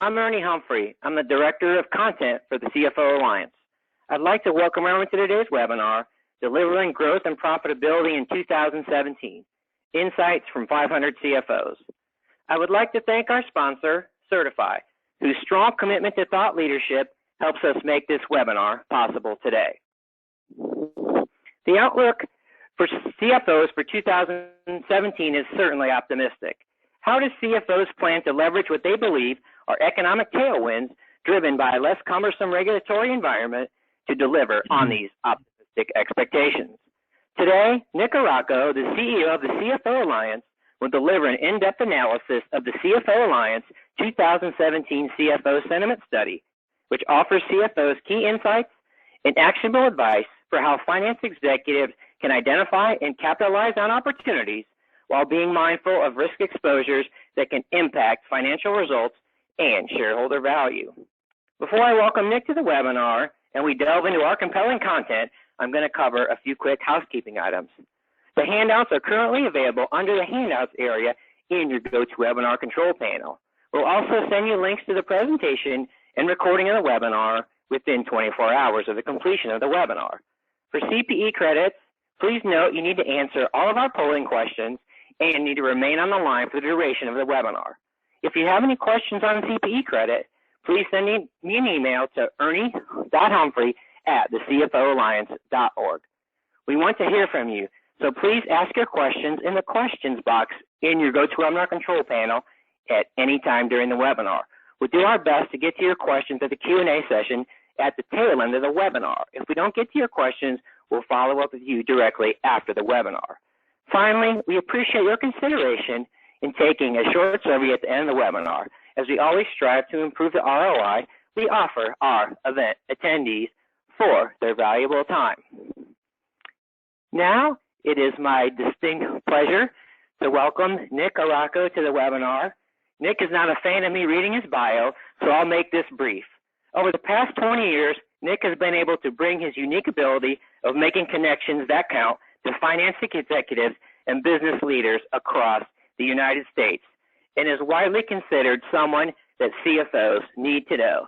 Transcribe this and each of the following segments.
I'm Ernie Humphrey. I'm the Director of Content for the CFO Alliance. I'd like to welcome everyone to today's webinar, Delivering Growth and Profitability in 2017, Insights from 500 CFOs. I would like to thank our sponsor, Certify, whose strong commitment to thought leadership helps us make this webinar possible today. The outlook for CFOs for 2017 is certainly optimistic. How do CFOs plan to leverage what they believe are economic tailwinds driven by a less cumbersome regulatory environment to deliver on these optimistic expectations? Today, Nick Araco, the CEO of the CFO Alliance, will deliver an in-depth analysis of the CFO Alliance 2017 CFO Sentiment Study, which offers CFOs key insights and actionable advice for how finance executives can identify and capitalize on opportunities while being mindful of risk exposures that can impact financial results and shareholder value. Before I welcome Nick to the webinar and we delve into our compelling content, I'm going to cover a few quick housekeeping items. The handouts are currently available under the handouts area in your GoToWebinar control panel. We'll also send you links to the presentation and recording of the webinar within 24 hours of the completion of the webinar. For CPE credits, please note you need to answer all of our polling questions and need to remain on the line for the duration of the webinar. If you have any questions on CPE credit, please send me an email to ernie.humphrey@thecfoalliance.org. We want to hear from you, so please ask your questions in the questions box in your GoToWebinar control panel at any time during the webinar. We'll do our best to get to your questions at the Q&A session at the tail end of the webinar. If we don't get to your questions, we'll follow up with you directly after the webinar. Finally, we appreciate your consideration in taking a short survey at the end of the webinar. As we always strive to improve the ROI, we offer our event attendees for their valuable time. Now, it is my distinct pleasure to welcome Nick Araco to the webinar. Nick is not a fan of me reading his bio, so I'll make this brief. Over the past 20 years, Nick has been able to bring his unique ability of making connections that count to finance executives and business leaders across the United States, and is widely considered someone that CFOs need to know.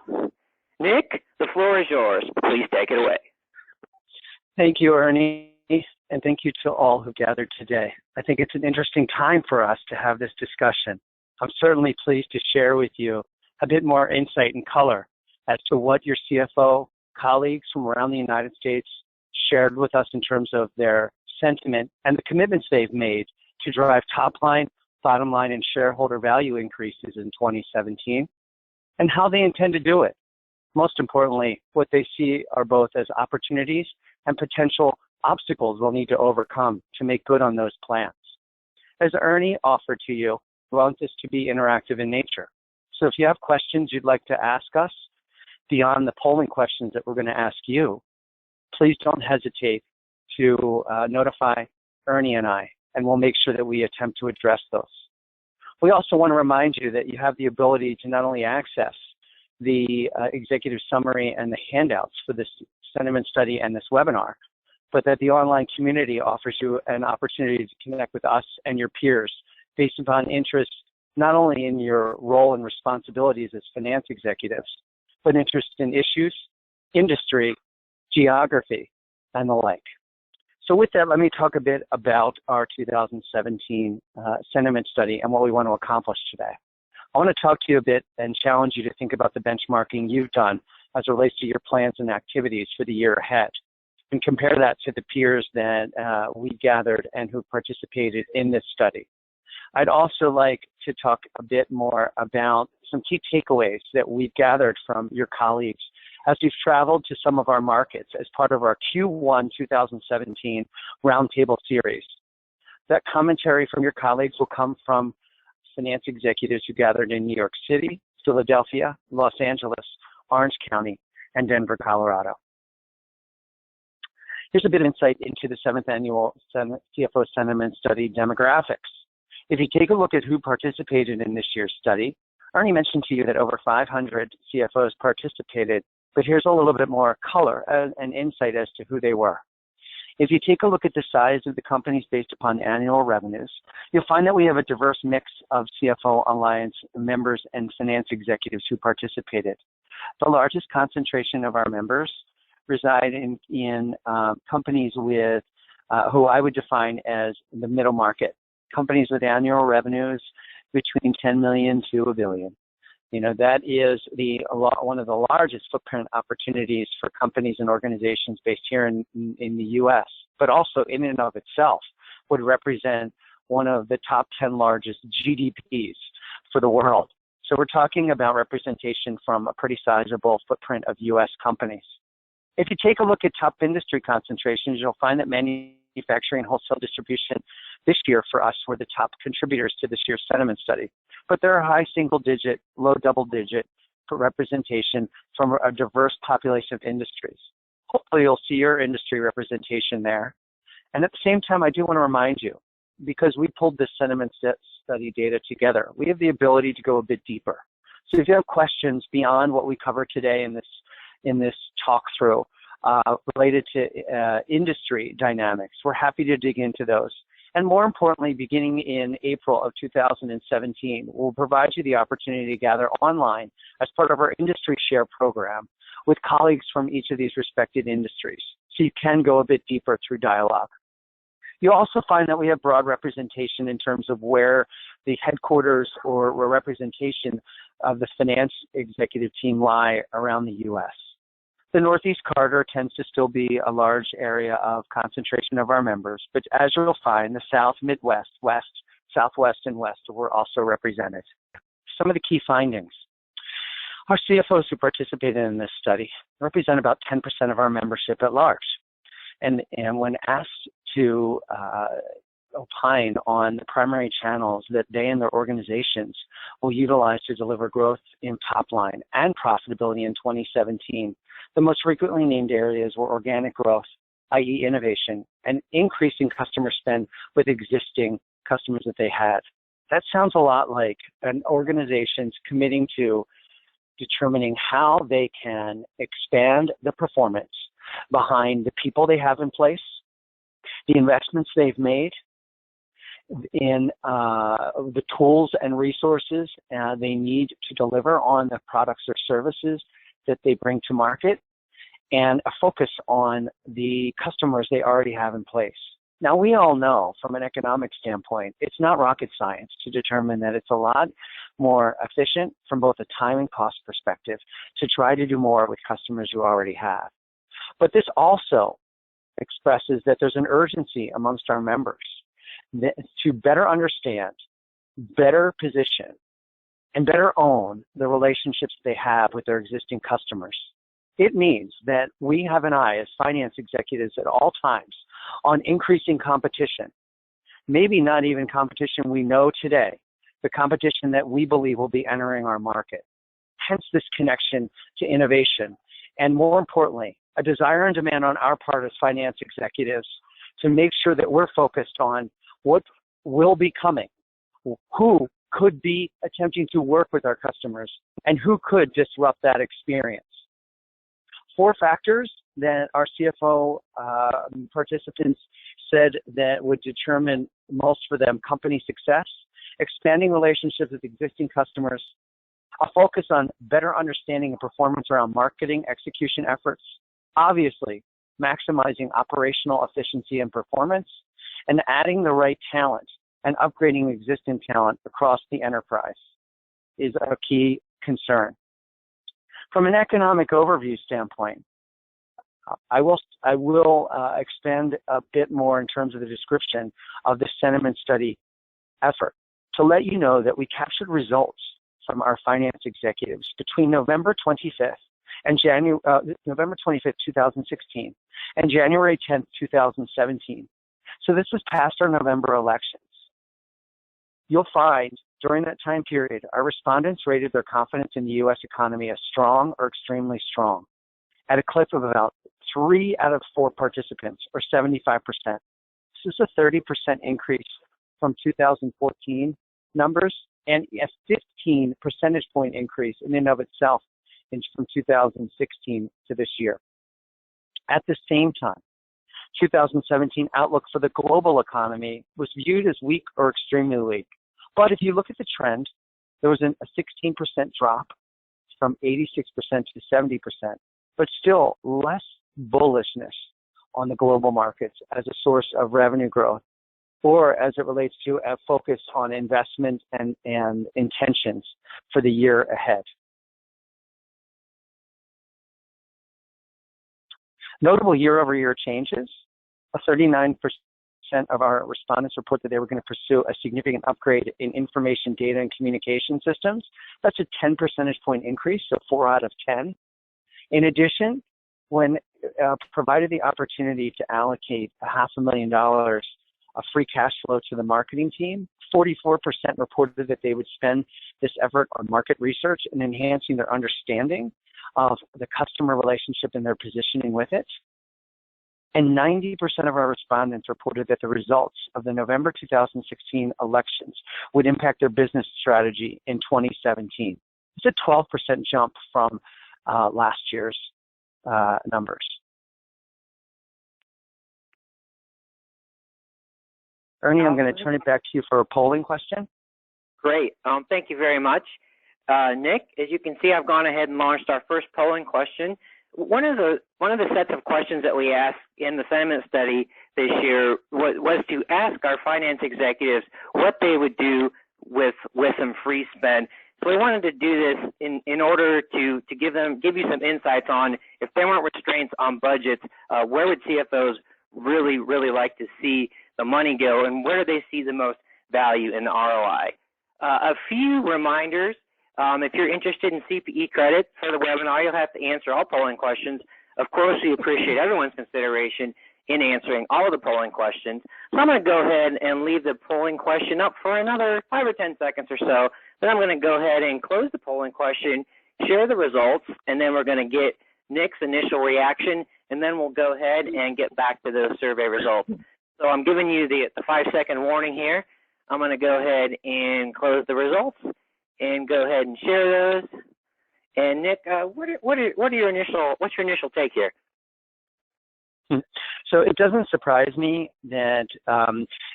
Nick, the floor is yours. Please take it away. Thank you, Ernie, and thank you to all who gathered today. I think it's an interesting time for us to have this discussion. I'm certainly pleased to share with you a bit more insight and color as to what your CFO colleagues from around the United States shared with us in terms of their sentiment and the commitments they've made to drive top line, bottom line, and shareholder value increases in 2017, and how they intend to do it. Most importantly, what they see are both as opportunities and potential obstacles we'll need to overcome to make good on those plans. As Ernie offered to you, we want this to be interactive in nature. So if you have questions you'd like to ask us beyond the polling questions that we're going to ask you, please don't hesitate to notify Ernie and I, and we'll make sure that we attempt to address those. We also want to remind you that you have the ability to not only access the executive summary and the handouts for this sentiment study and this webinar, but that the online community offers you an opportunity to connect with us and your peers based upon interest not only in your role and responsibilities as finance executives, but interest in issues, industry, geography, and the like. So with that, let me talk a bit about our 2017 sentiment study and what we want to accomplish today. I want to talk to you a bit and challenge you to think about the benchmarking you've done as it relates to your plans and activities for the year ahead, and compare that to the peers that we gathered and who participated in this study. I'd also like to talk a bit more about some key takeaways that we've gathered from your colleagues as we've traveled to some of our markets as part of our Q1 2017 Roundtable series. That commentary from your colleagues will come from finance executives who gathered in New York City, Philadelphia, Los Angeles, Orange County, and Denver, Colorado. Here's a bit of insight into the 7th Annual CFO Sentiment Study demographics. If you take a look at who participated in this year's study, Ernie mentioned to you that over 500 CFOs participated, but here's a little bit more color and insight as to who they were. If you take a look at the size of the companies based upon annual revenues, you'll find that we have a diverse mix of CFO Alliance members and finance executives who participated. The largest concentration of our members reside in companies with who I would define as the middle market, companies with annual revenues between 10 million to $1 billion. You know, that is one of the largest footprint opportunities for companies and organizations based here in the U.S., but also in and of itself would represent one of the top 10 largest GDPs for the world. So we're talking about representation from a pretty sizable footprint of U.S. companies. If you take a look at top industry concentrations, you'll find that manufacturing and wholesale distribution this year for us were the top contributors to this year's sentiment study. But there are high single-digit, low double-digit representation from a diverse population of industries. Hopefully you'll see your industry representation there. And at the same time, I do want to remind you, because we pulled this sentiment study data together, we have the ability to go a bit deeper. So if you have questions beyond what we cover today in this talk through related to industry dynamics, we're happy to dig into those. And more importantly, beginning in April of 2017, we'll provide you the opportunity to gather online as part of our industry share program with colleagues from each of these respected industries. So you can go a bit deeper through dialogue. You'll also find that we have broad representation in terms of where the headquarters or representation of the finance executive team lie around the U.S. The Northeast corridor tends to still be a large area of concentration of our members, but as you'll find, the South, Midwest, West, Southwest, and West were also represented. Some of the key findings. Our CFOs who participated in this study represent about 10% of our membership at large. And when asked to opine on the primary channels that they and their organizations will utilize to deliver growth in top line and profitability in 2017, the most frequently named areas were organic growth, i.e. innovation, and increasing customer spend with existing customers that they had. That sounds a lot like an organization's committing to determining how they can expand the performance behind the people they have in place, the investments they've made, in the tools and resources they need to deliver on the products or services that they bring to market, and a focus on the customers they already have in place. Now, we all know from an economic standpoint, it's not rocket science to determine that it's a lot more efficient from both a time and cost perspective to try to do more with customers you already have. But this also expresses that there's an urgency amongst our members to better understand, better position, and better own the relationships they have with their existing customers. It means that we have an eye as finance executives at all times on increasing competition, maybe not even competition we know today, the competition that we believe will be entering our market. Hence this connection to innovation, and more importantly, a desire and demand on our part as finance executives to make sure that we're focused on what will be coming, who could be attempting to work with our customers, and who could disrupt that experience. 4 factors that our CFO participants said that would determine most for them company success: expanding relationships with existing customers, a focus on better understanding and performance around marketing execution efforts, obviously maximizing operational efficiency and performance, and adding the right talent and upgrading existing talent across the enterprise is a key concern. From an economic overview standpoint, I will expand a bit more in terms of the description of the sentiment study effort to let you know that we captured results from our finance executives between November 25th and November 25th, 2016, and January 10th, 2017. So this was past our November elections. You'll find during that time period, our respondents rated their confidence in the U.S. economy as strong or extremely strong, at a clip of about 3 out of 4 participants, or 75%. This is a 30% increase from 2014 numbers, and a 15 percentage point increase in and of itself from 2016 to this year. At the same time, 2017 outlook for the global economy was viewed as weak or extremely weak. But if you look at the trend, there was a 16% drop from 86% to 70%, but still less bullishness on the global markets as a source of revenue growth, or as it relates to a focus on investment and intentions for the year ahead. Notable year-over-year changes: 39% of our respondents report that they were going to pursue a significant upgrade in information, data, and communication systems. That's a 10 percentage point increase, so 4 out of 10. In addition, when provided the opportunity to allocate $500,000 of free cash flow to the marketing team, 44% reported that they would spend this effort on market research and enhancing their understanding of the customer relationship and their positioning with it. And 90% of our respondents reported that the results of the November 2016 elections would impact their business strategy in 2017. It's a 12% jump from last year's numbers. Ernie, I'm going to turn it back to you for a polling question. Great. Thank you very much. Nick, as you can see, I've gone ahead and launched our first polling question. One of the sets of questions that we asked in the sentiment study this year was to ask our finance executives what they would do with some free spend. So we wanted to do this in order to give you some insights on, if there weren't restraints on budgets, where would CFOs really like to see the money go, and where do they see the most value in the ROI? A few reminders. If you're interested in CPE credit for the webinar, you'll have to answer all polling questions. Of course, we appreciate everyone's consideration in answering all of the polling questions. So I'm going to go ahead and leave the polling question up for another 5 or 10 seconds or so. Then I'm going to go ahead and close the polling question, share the results, and then we're going to get Nick's initial reaction, and then we'll go ahead and get back to those survey results. So I'm giving you the 5-second warning here. I'm going to go ahead and close the results and go ahead and share those. And Nick, what's your initial take here? So it doesn't surprise me that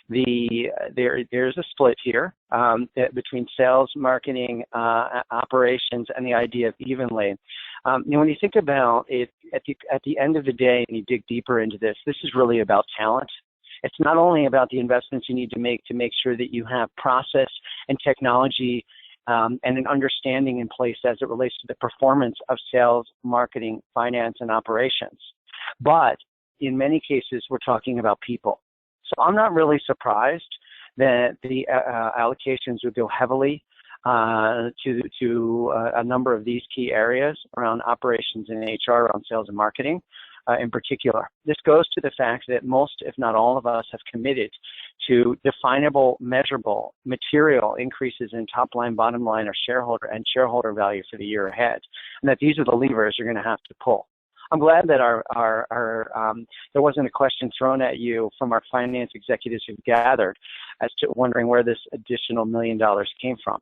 there's a split here between sales, marketing, operations, and the idea of evenly. When you think about it, at the end of the day, and you dig deeper into this is really about talent. It's not only about the investments you need to make sure that you have process and technology and an understanding in place as it relates to the performance of sales, marketing, finance, and operations. But in many cases, we're talking about people. So I'm not really surprised that the allocations would go heavily to a number of these key areas around operations and HR, around sales and marketing in particular. This goes to the fact that most, if not all of us, have committed to definable, measurable, material increases in top line, bottom line, or shareholder value for the year ahead, and that these are the levers you're going to have to pull. I'm glad that there wasn't a question thrown at you from our finance executives who've gathered as to wondering where this additional $1 million came from.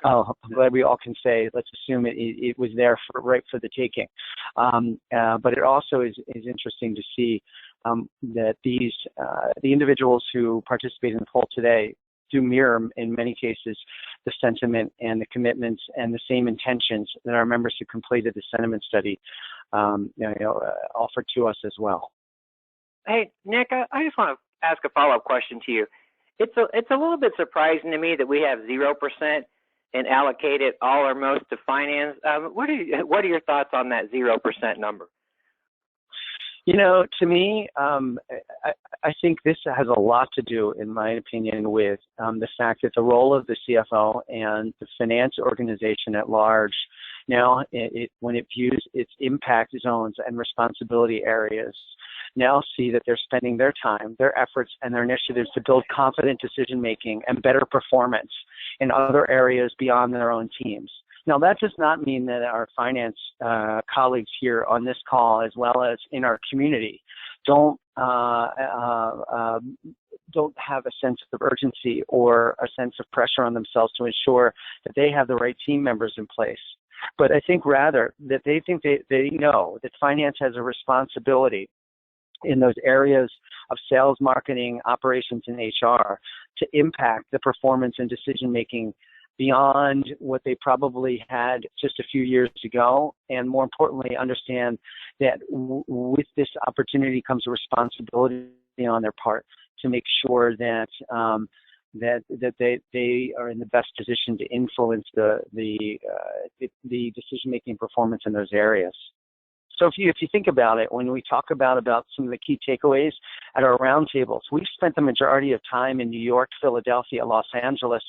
I'm glad we all can say, let's assume it was there right for the taking. But it also is interesting to see that the individuals who participate in the poll today do mirror, in many cases, the sentiment and the commitments and the same intentions that our members who completed the sentiment study offered to us as well. Hey, Nick, I just want to ask a follow-up question to you. It's a little bit surprising to me that we have 0% and allocate it all or most to finance. What are your thoughts on that 0% number? To me, I think this has a lot to do, in my opinion, with the fact that the role of the CFO and the finance organization at large now, when it views its impact zones and responsibility areas, now see that they're spending their time, their efforts, and their initiatives to build confident decision-making and better performance in other areas beyond their own teams. Now, that does not mean that our finance colleagues here on this call, as well as in our community, don't have a sense of urgency or a sense of pressure on themselves to ensure that they have the right team members in place. But I think rather that they think they know that finance has a responsibility in those areas of sales, marketing, operations, and HR to impact the performance and decision-making beyond what they probably had just a few years ago, and more importantly, understand that with this opportunity comes a responsibility on their part to make sure that they are in the best position to influence the decision-making performance in those areas. So if you think about it, when we talk about some of the key takeaways at our roundtables, we've spent the majority of time in New York, Philadelphia, Los Angeles,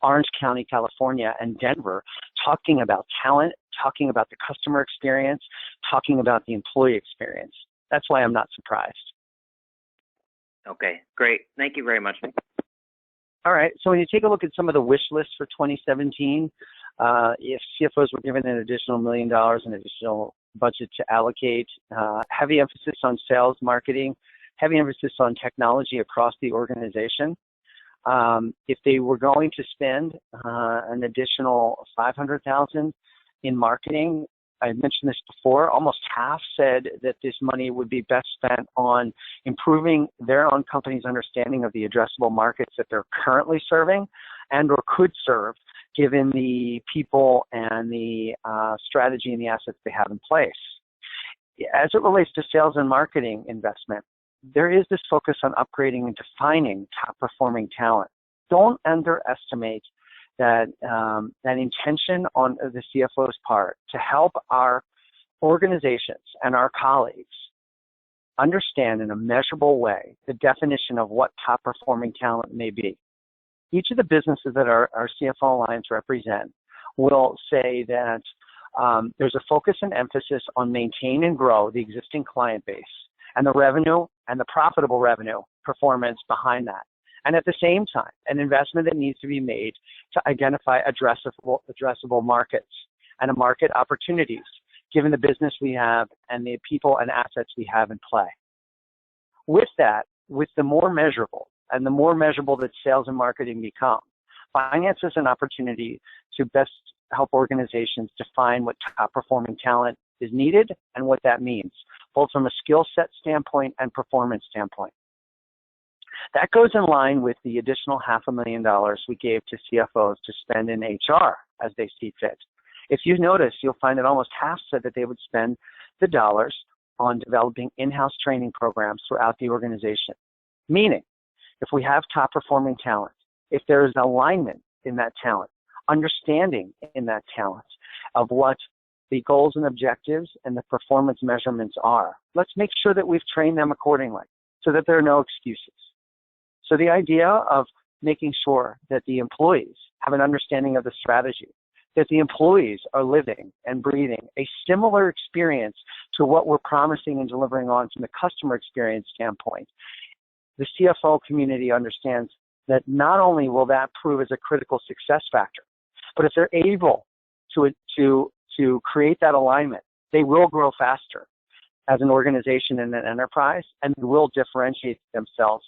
Orange County, California, and Denver, talking about talent, talking about the customer experience, talking about the employee experience. That's why I'm not surprised. Okay, great. Thank you very much. All right, so when you take a look at some of the wish lists for 2017, if CFOs were given an additional $1 million in additional budget to allocate, heavy emphasis on sales, marketing, heavy emphasis on technology across the organization. If they were going to spend an additional $500,000 in marketing, I mentioned this before, almost half said that this money would be best spent on improving their own company's understanding of the addressable markets that they're currently serving and or could serve, given the people and the strategy and the assets they have in place. As it relates to sales and marketing investment, there is this focus on upgrading and defining top-performing talent. Don't underestimate that intention on the CFO's part to help our organizations and our colleagues understand in a measurable way the definition of what top-performing talent may be. Each of the businesses that our CFO Alliance represent will say that there's a focus and emphasis on maintain and grow the existing client base and the revenue and the profitable revenue performance behind that. And at the same time, an investment that needs to be made to identify addressable markets and market opportunities, given the business we have and the people and assets we have in play. With that, with the more measurable, and the more measurable that sales and marketing become, finance is an opportunity to best help organizations define what top-performing talent is needed and what that means, both from a skill set standpoint and performance standpoint. That goes in line with the additional $500,000 we gave to CFOs to spend in HR as they see fit. If you notice, you'll find that almost half said that they would spend the dollars on developing in-house training programs throughout the organization. Meaning, if we have top-performing talent, if there is alignment in that talent, understanding in that talent of what the goals and objectives and the performance measurements are, let's make sure that we've trained them accordingly so that there are no excuses. So the idea of making sure that the employees have an understanding of the strategy, that the employees are living and breathing a similar experience to what we're promising and delivering on from the customer experience standpoint. The CFO community understands that not only will that prove as a critical success factor, but if they're able to create that alignment, they will grow faster as an organization and an enterprise and will differentiate themselves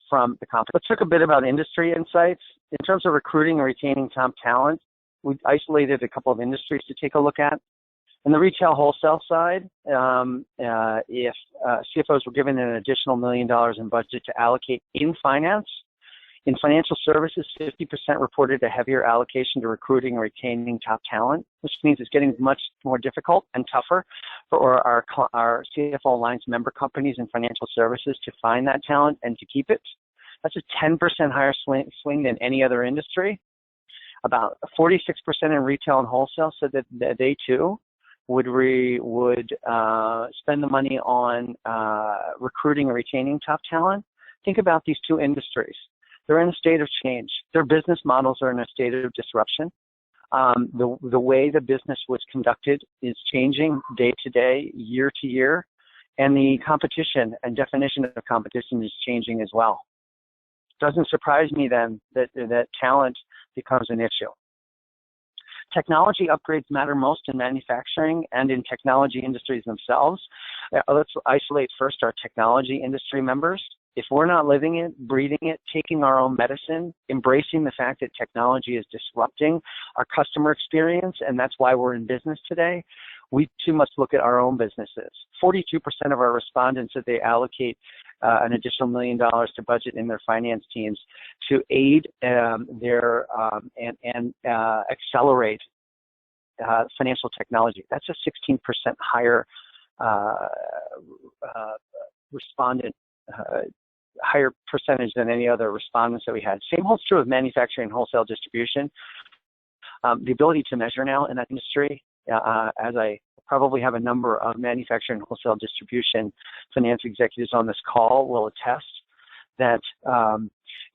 from the competition. Let's talk a bit about industry insights. In terms of recruiting and retaining top talent, we've isolated a couple of industries to take a look at. On the retail wholesale side, if CFOs were given an additional $1 million in budget to allocate in finance, in financial services, 50% reported a heavier allocation to recruiting and retaining top talent, which means it's getting much more difficult and tougher for our CFO Alliance member companies in financial services to find that talent and to keep it. That's a 10% higher swing than any other industry. About 46% in retail and wholesale said that they too would spend the money on recruiting and retaining top talent. Think about these two industries. They're in a state of change. Their business models are in a state of disruption. The way the business was conducted is changing day to day, year to year, and the competition and definition of competition is changing as well. Doesn't surprise me then that talent becomes an issue. Technology upgrades matter most in manufacturing and in technology industries themselves. Let's isolate first our technology industry members. If we're not living it, breathing it, taking our own medicine, embracing the fact that technology is disrupting our customer experience, and that's why we're in business today, we too must look at our own businesses. 42% of our respondents said they allocate an additional $1 million to budget in their finance teams to aid their and accelerate financial technology. That's a 16% higher respondent, higher percentage than any other respondents that we had. Same holds true of manufacturing and wholesale distribution. The ability to measure now in that industry, as I probably have a number of manufacturing and wholesale distribution finance executives on this call will attest that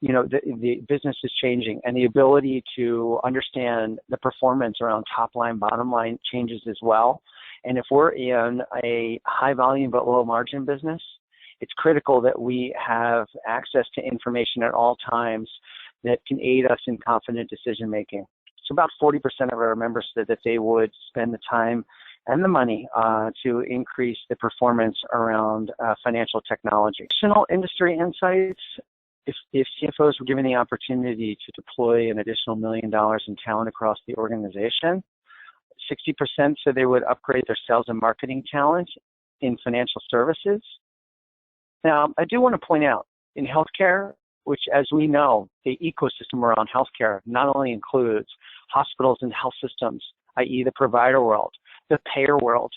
the business is changing, and the ability to understand the performance around top line, bottom line changes as well. And if we're in a high volume but low margin business, it's critical that we have access to information at all times that can aid us in confident decision making. So about 40% of our members said that they would spend the time and the money to increase the performance around financial technology. Additional industry insights: if CFOs were given the opportunity to deploy an additional $1 million in talent across the organization, 60% said they would upgrade their sales and marketing talent in financial services. Now, I do want to point out, in healthcare, which, as we know, the ecosystem around healthcare not only includes hospitals and health systems, i.e. the provider world, the payer world,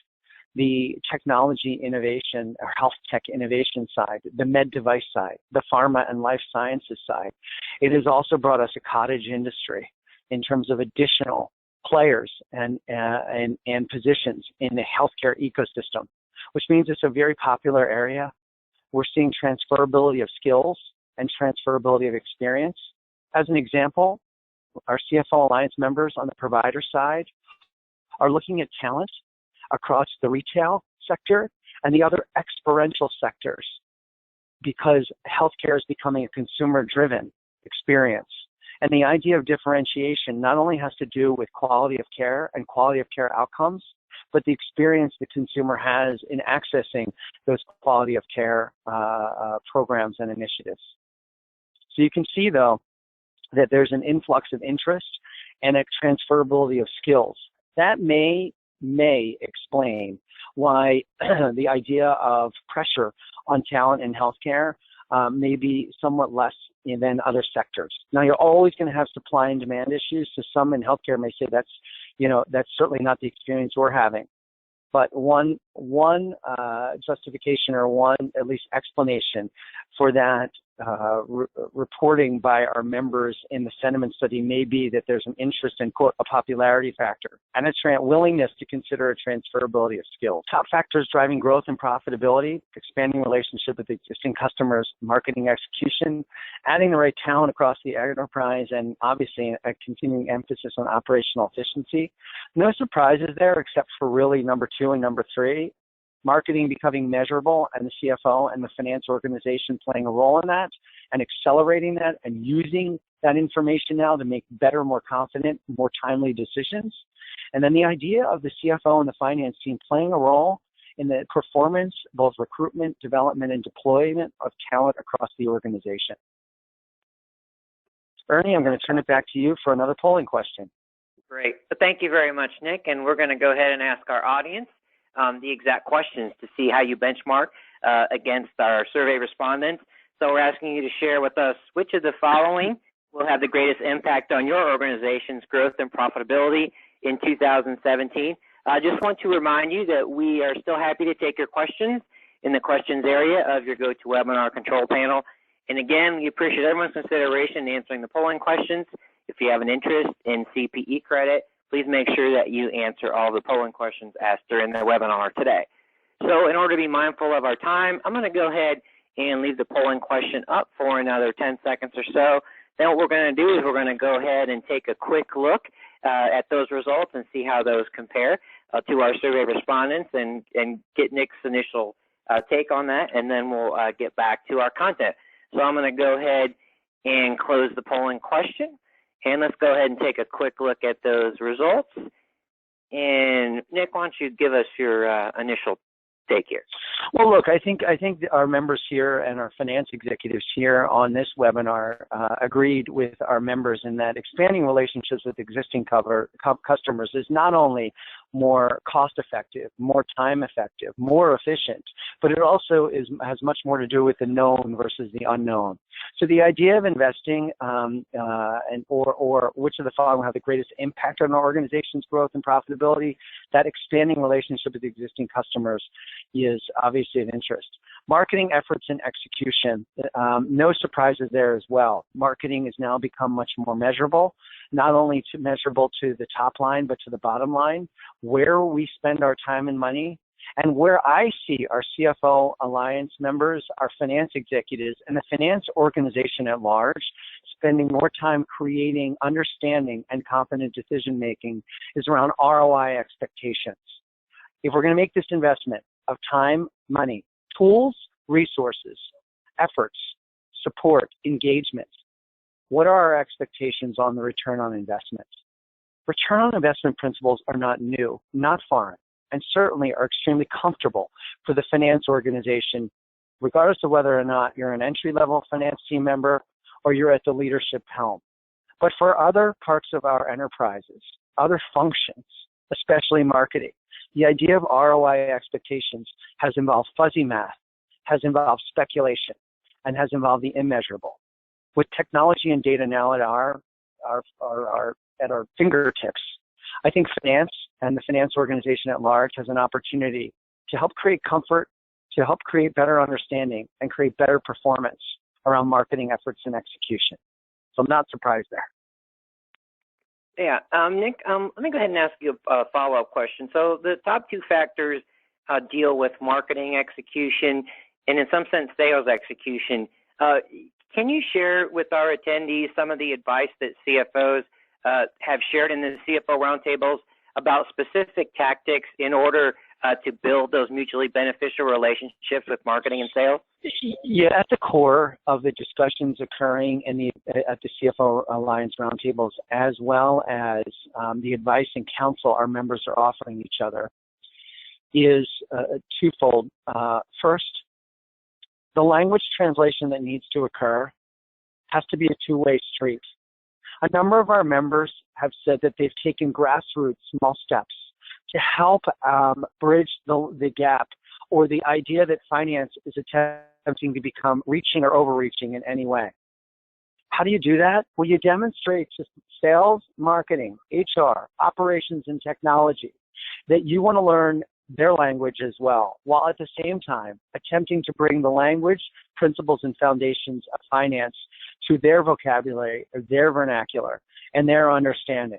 the technology innovation or health tech innovation side, the med device side, the pharma and life sciences side. It has also brought us a cottage industry in terms of additional players and positions in the healthcare ecosystem, which means it's a very popular area. We're seeing transferability of skills and transferability of experience. As an example, our CFO Alliance members on the provider side are looking at talent across the retail sector and the other experiential sectors, because healthcare is becoming a consumer-driven experience. And the idea of differentiation not only has to do with quality of care and quality of care outcomes, but the experience the consumer has in accessing those quality of care programs and initiatives. So you can see, though, that there's an influx of interest and a transferability of skills. That may explain why the idea of pressure on talent in healthcare may be somewhat less than other sectors. Now, you're always going to have supply and demand issues. So some in healthcare may say that's certainly not the experience we're having. But one justification, or one at least explanation for that reporting by our members in the sentiment study may be that there's an interest in, quote, a popularity factor and a willingness to consider a transferability of skills. Top factors driving growth and profitability: expanding relationship with existing customers, marketing execution, adding the right talent across the enterprise, and obviously a continuing emphasis on operational efficiency. No surprises there except for really number 2 and number 3. Marketing becoming measurable, and the CFO and the finance organization playing a role in that, and accelerating that and using that information now to make better, more confident, more timely decisions. And then the idea of the CFO and the finance team playing a role in the performance, both recruitment, development, and deployment of talent across the organization. Ernie, I'm going to turn it back to you for another polling question. Great. So thank you very much, Nick. And we're going to go ahead and ask our audience the exact questions to see how you benchmark against our survey respondents. So we're asking you to share with us which of the following will have the greatest impact on your organization's growth and profitability in 2017. I just want to remind you that we are still happy to take your questions in the questions area of your GoToWebinar control panel. And again, we appreciate everyone's consideration in answering the polling questions. If you have an interest in CPE credit, please make sure that you answer all the polling questions asked during the webinar today. So in order to be mindful of our time, I'm going to go ahead and leave the polling question up for another 10 seconds or so. Then what we're going to do is we're going to go ahead and take a quick look at those results and see how those compare to our survey respondents, and get Nick's initial take on that, and then we'll get back to our content. So I'm going to go ahead and close the polling question. And let's go ahead and take a quick look at those results. And Nick, why don't you give us your initial take here? Well, look, I think our members here and our finance executives here on this webinar agreed with our members in that expanding relationships with existing customers is not only more cost-effective, more time-effective, more efficient, but it also has much more to do with the known versus the unknown. So the idea of investing or which of the following will have the greatest impact on our organization's growth and profitability, that expanding relationship with existing customers is obviously of interest. Marketing efforts and execution, no surprises there as well. Marketing has now become much more measurable, not only measurable to the top line, but to the bottom line, where we spend our time and money, and where I see our CFO Alliance members, our finance executives, and the finance organization at large spending more time creating understanding and confident decision-making is around ROI expectations. If we're going to make this investment of time, money, tools, resources, efforts, support, engagement, what are our expectations on the return on investment? Return on investment principles are not new, not foreign, and certainly are extremely comfortable for the finance organization, regardless of whether or not you're an entry-level finance team member or you're at the leadership helm. But for other parts of our enterprises, other functions, especially marketing, the idea of ROI expectations has involved fuzzy math, has involved speculation, and has involved the immeasurable. With technology and data now at our fingertips, I think finance and the finance organization at large has an opportunity to help create comfort, to help create better understanding, and create better performance around marketing efforts and execution. So I'm not surprised there. Yeah, Nick, let me go ahead and ask you a follow-up question. So the top two factors deal with marketing execution and in some sense sales execution. Can you share with our attendees some of the advice that CFOs have shared in the CFO Roundtables about specific tactics in order to build those mutually beneficial relationships with marketing and sales? Yeah, at the core of the discussions occurring at the CFO Alliance Roundtables, as well as the advice and counsel our members are offering each other, is twofold. First, the language translation that needs to occur has to be a two-way street. A number of our members have said that they've taken grassroots small steps to help bridge the gap, or the idea that finance is attempting to become reaching or overreaching in any way. How do you do that? Well, you demonstrate to sales, marketing, HR, operations, and technology that you want to learn their language as well, while at the same time attempting to bring the language, principles, and foundations of finance to their vocabulary, or their vernacular, and their understanding.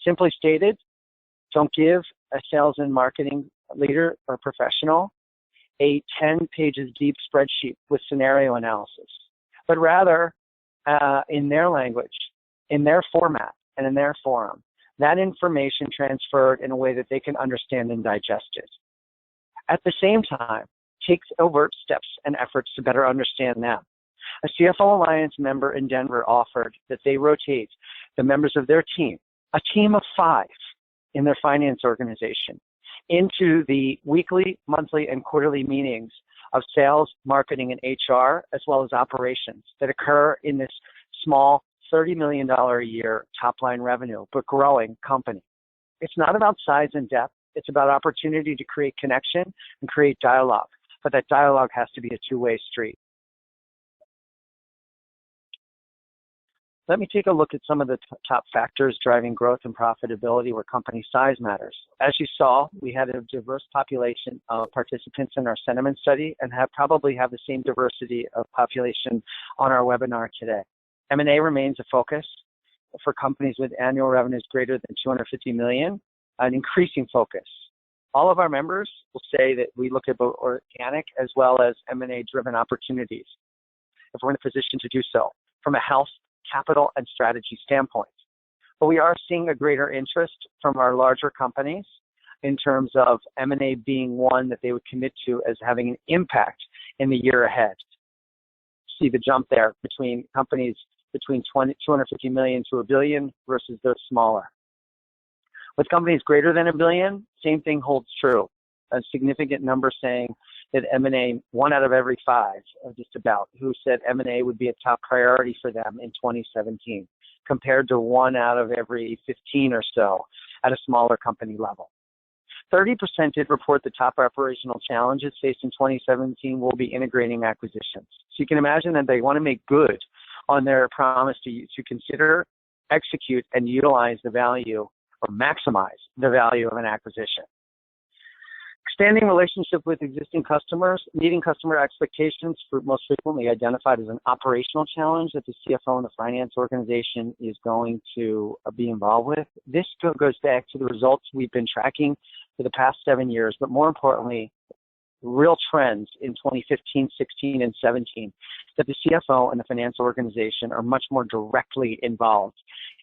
Simply stated, don't give a sales and marketing leader or professional a 10 pages deep spreadsheet with scenario analysis, but rather in their language, in their format, and in their forum, that information transferred in a way that they can understand and digest it. At the same time, take overt steps and efforts to better understand them. A CFO Alliance member in Denver offered that they rotate the members of their team, a team of 5 in their finance organization, into the weekly, monthly, and quarterly meetings of sales, marketing, and HR, as well as operations that occur in this small $30 million a year top-line revenue, but growing company. It's not about size and depth. It's about opportunity to create connection and create dialogue, but that dialogue has to be a two-way street. Let me take a look at some of the top factors driving growth and profitability where company size matters. As you saw, we had a diverse population of participants in our sentiment study and probably have the same diversity of population on our webinar today. M&A remains a focus for companies with annual revenues greater than $250 million, an increasing focus. All of our members will say that we look at both organic as well as M&A-driven opportunities if we're in a position to do so from a health, capital, and strategy standpoint. But we are seeing a greater interest from our larger companies in terms of M&A being one that they would commit to as having an impact in the year ahead. See the jump there between companies between 250 million to $1 billion versus those smaller. With companies greater than $1 billion, same thing holds true. A significant number saying that M&A, 1 out of every 5, or just about, who said M&A would be a top priority for them in 2017, compared to 1 out of every 15 or so at a smaller company level. 30% did report the top operational challenges faced in 2017 will be integrating acquisitions. So you can imagine that they want to make good on their promise to consider, execute, and utilize the value or maximize the value of an acquisition. Expanding relationship with existing customers, meeting customer expectations, most frequently identified as an operational challenge that the CFO and the finance organization is going to be involved with. This goes back to the results we've been tracking for the past 7 years, but more importantly, real trends in 2015, 16, and 17, that the CFO and the finance organization are much more directly involved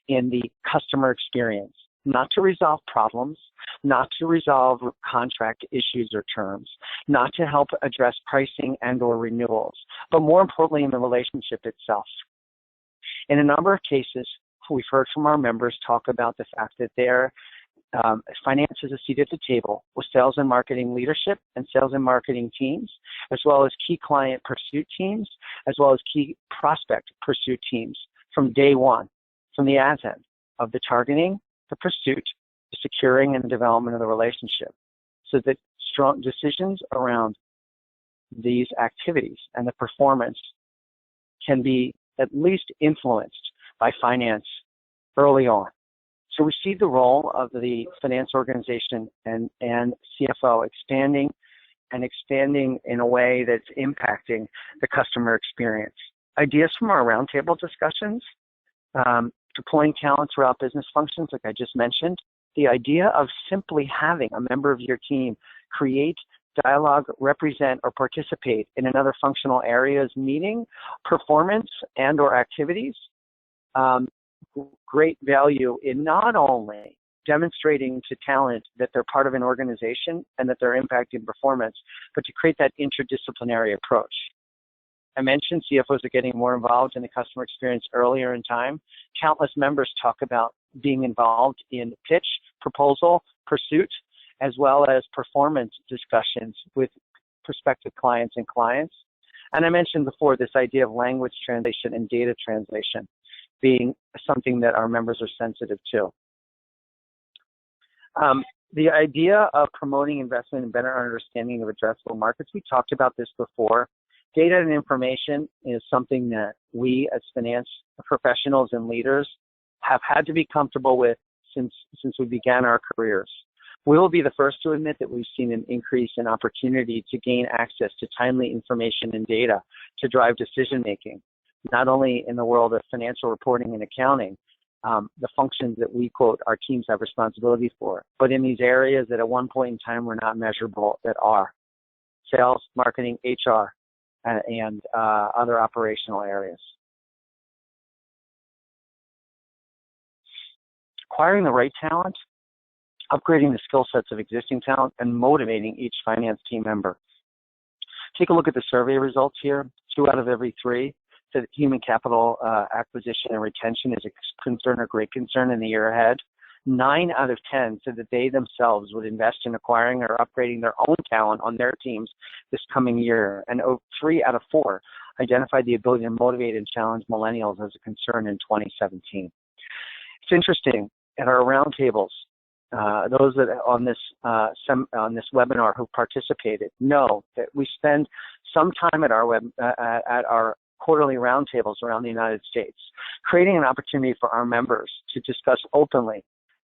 in the customer experience, not to resolve problems, not to resolve contract issues or terms, not to help address pricing and or renewals, but more importantly in the relationship itself. In a number of cases, we've heard from our members talk about the fact that their finance is a seat at the table with sales and marketing leadership and sales and marketing teams, as well as key client pursuit teams, as well as key prospect pursuit teams from day one, from the advent of the targeting, the pursuit, the securing, and the development of the relationship, so that strong decisions around these activities and the performance can be at least influenced by finance early on. So we see the role of the finance organization and CFO expanding in a way that's impacting the customer experience. Ideas from our roundtable discussions, deploying talent throughout business functions, like I just mentioned, the idea of simply having a member of your team create, dialogue, represent, or participate in another functional area's meeting, performance, and or activities, great value in not only demonstrating to talent that they're part of an organization and that they're impacting performance, but to create that interdisciplinary approach. I mentioned CFOs are getting more involved in the customer experience earlier in time. Countless members talk about being involved in pitch, proposal, pursuit, as well as performance discussions with prospective clients and clients. And I mentioned before this idea of language translation and data translation being something that our members are sensitive to. The idea of promoting investment and better understanding of addressable markets, we talked about this before. Data and information is something that we as finance professionals and leaders have had to be comfortable with since we began our careers. We will be the first to admit that we've seen an increase in opportunity to gain access to timely information and data to drive decision making, not only in the world of financial reporting and accounting, the functions that we quote our teams have responsibility for, but in these areas that at one point in time were not measurable that are sales, marketing, HR, and other operational areas. Acquiring the right talent, upgrading the skill sets of existing talent, and motivating each finance team member. Take a look at the survey results here. 2 out of every 3 said that human capital acquisition and retention is a concern or great concern in the year ahead. 9 out of 10 said that they themselves would invest in acquiring or upgrading their own talent on their teams this coming year. And 3 out of 4 identified the ability to motivate and challenge millennials as a concern in 2017. It's interesting, at our roundtables, those that on this webinar who participated know that we spend some time at our quarterly roundtables around the United States, creating an opportunity for our members to discuss openly,